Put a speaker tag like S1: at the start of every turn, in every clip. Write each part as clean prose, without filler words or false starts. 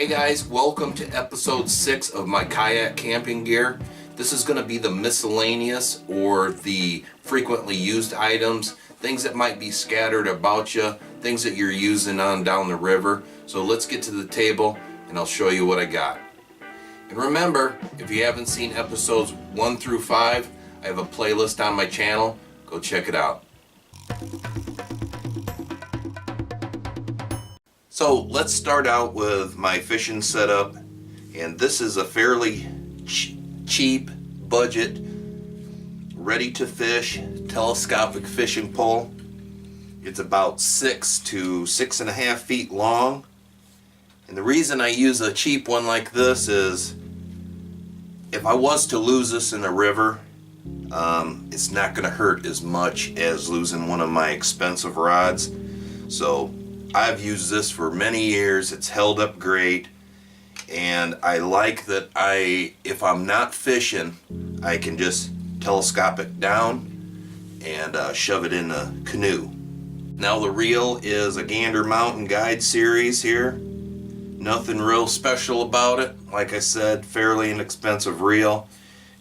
S1: Hey guys, welcome to episode 6 of my kayak camping gear. This is going to be the miscellaneous or the frequently used items, things that might be scattered about you, things that you're using on down the river. So let's get to the table and I'll show you what I got. And remember, if you haven't seen episodes 1 through 5, I have a playlist on my channel. Go check it out. So let's start out with my fishing setup, and this is a fairly cheap budget ready to fish telescopic fishing pole. It's about 6 to 6.5 feet long, and the reason I use a cheap one like this is if I was to lose this in the river, it's not going to hurt as much as losing one of my expensive rods. So I've used this for many years. It's held up great, and I like that if I'm not fishing, I can just telescope it down and shove it in a canoe. Now the reel is a Gander Mountain Guide series here. Nothing real special about it. Like I said, fairly inexpensive reel.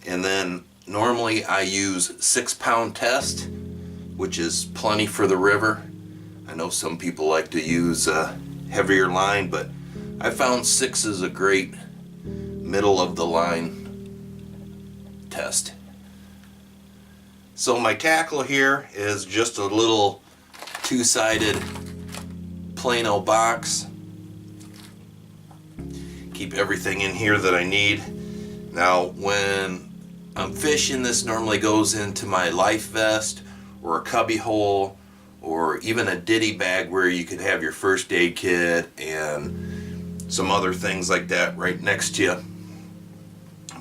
S1: And then normally I use 6-pound test, which is plenty for the river. I know some people like to use a heavier line, but I found 6 is a great middle of the line test. So my tackle here is just a little 2-sided Plano box. Keep everything in here that I need. Now when I'm fishing, this normally goes into my life vest or a cubby hole, or even a ditty bag where you could have your first aid kit and some other things like that right next to you.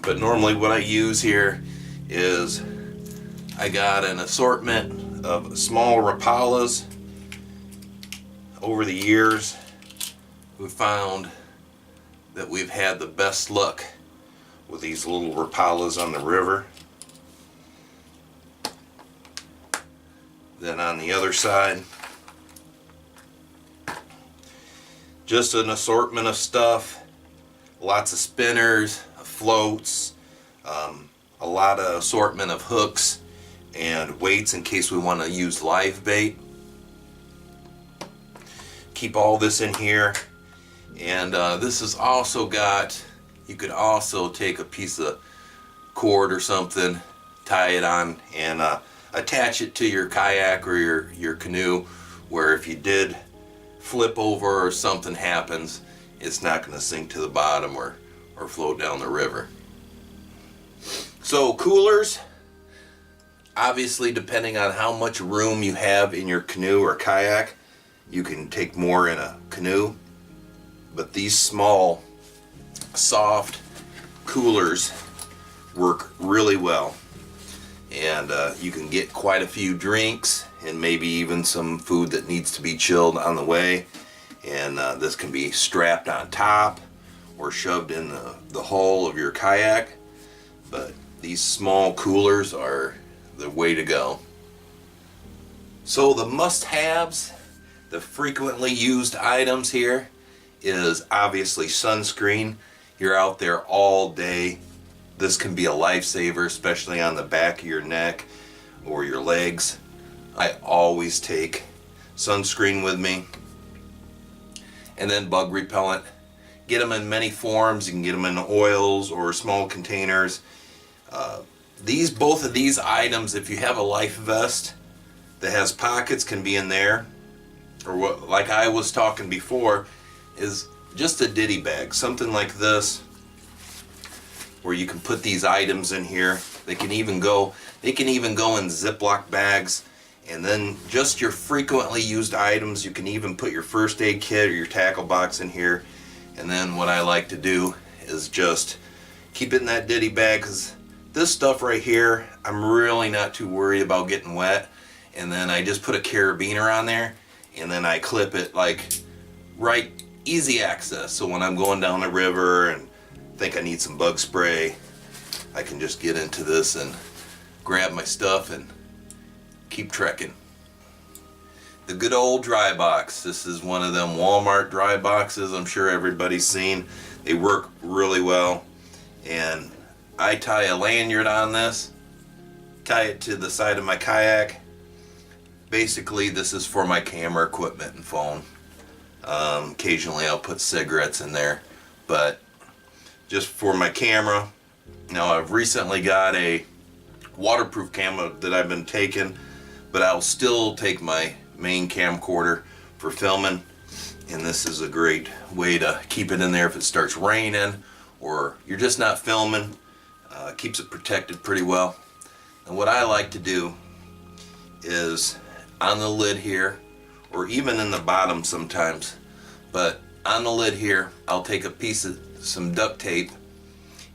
S1: But normally what I use here is I got an assortment of small Rapalas. Over the years, we've found that we've had the best luck with these little Rapalas on the river. Then on the other side, just an assortment of stuff, lots of spinners, floats, a lot of assortment of hooks and weights in case we want to use live bait. Keep all this in here, and this has also got, you could also take a piece of cord or something, tie it on, and attach it to your kayak or your canoe, where if you did flip over or something happens, it's not going to sink to the bottom or float down the river. So coolers, obviously depending on how much room you have in your canoe or kayak, you can take more in a canoe, but these small soft coolers work really well. And you can get quite a few drinks and maybe even some food that needs to be chilled on the way. And this can be strapped on top or shoved in the hull of your kayak. But these small coolers are the way to go. So the must-haves, the frequently used items here, is obviously sunscreen. You're out there all day. This can be a lifesaver, especially on the back of your neck or your legs. I always take sunscreen with me. And then bug repellent. Get them in many forms. You can get them in oils or small containers. Both of these items, if you have a life vest that has pockets, can be in there. Or what, like I was talking before, is just a ditty bag. Something like this, where you can put these items in here. They can even go in Ziploc bags, and then just your frequently used items. You can even put your first aid kit or your tackle box in here. And then what I like to do is just keep it in that ditty bag, because this stuff right here, I'm really not too worried about getting wet. And then I just put a carabiner on there, and then I clip it like right, easy access. So when I'm going down the river and think I need some bug spray, I can just get into this and grab my stuff and keep trekking. the good old dry box. This is one of them Walmart dry boxes I'm sure everybody's seen. They work really well. And I tie a lanyard on this, tie it to the side of my kayak. Basically, this is for my camera equipment and phone. Occasionally I'll put cigarettes in there, but just for my camera. Now I've recently got a waterproof camera that I've been taking, but I'll still take my main camcorder for filming, and this is a great way to keep it in there if it starts raining or you're just not filming. Keeps it protected pretty well. And what I like to do is on the lid here, or even in the bottom sometimes, but on the lid here I'll take a piece of some duct tape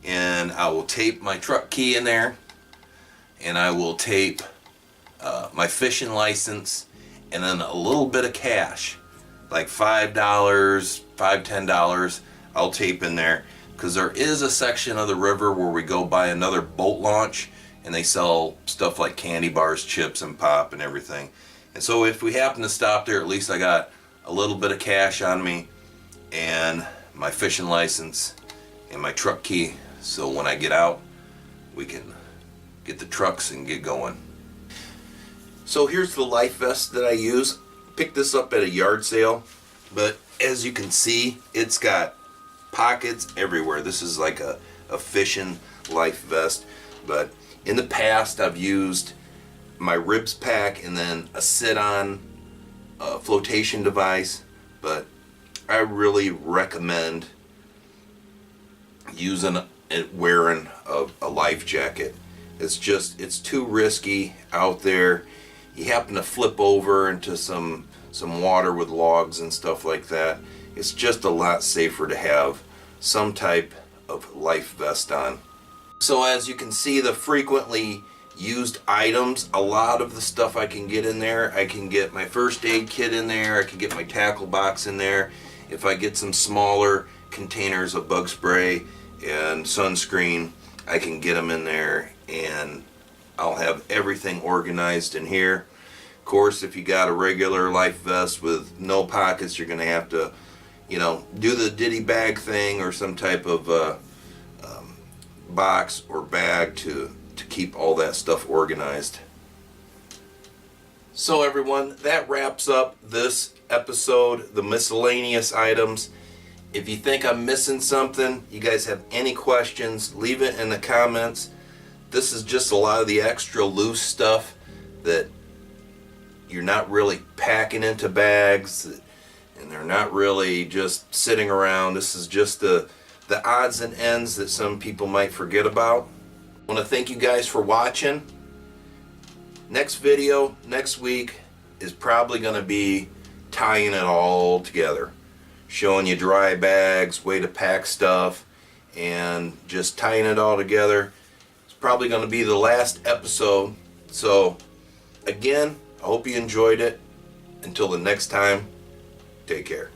S1: and I will tape my truck key in there, and I will tape my fishing license, and then a little bit of cash, like $5, $10, I'll tape in there, because there is a section of the river where we go by another boat launch and they sell stuff like candy bars, chips, and pop and everything. And so if we happen to stop there, at least I got a little bit of cash on me and my fishing license and my truck key, so when I get out we can get the trucks and get going. So here's the life vest that I use. Picked this up at a yard sale, but as you can see, it's got pockets everywhere. This is like a fishing life vest, but in the past I've used my ribs pack and then a sit-on flotation device, but I really recommend using and wearing a life jacket. It's too risky out there. You happen to flip over into some water with logs and stuff like that. It's just a lot safer to have some type of life vest on. So as you can see, the frequently used items, a lot of the stuff I can get in there. I can get my first aid kit in there. I can get my tackle box in there. If I get some smaller containers of bug spray and sunscreen, I can get them in there, and I'll have everything organized in here. Of course, if you got a regular life vest with no pockets, you're going to have to, do the ditty bag thing or some type of box or bag to keep all that stuff organized. So everyone, that wraps up this episode, the miscellaneous items. If you think I'm missing something, you guys have any questions, leave it in the comments. This is just a lot of the extra loose stuff that you're not really packing into bags, and they're not really just sitting around. This is just the odds and ends that some people might forget about. I want to thank you guys for watching. Next video, next week, is probably going to be tying it all together. Showing you dry bags, way to pack stuff, and just tying it all together. It's probably going to be the last episode. So, again, I hope you enjoyed it. Until the next time, take care.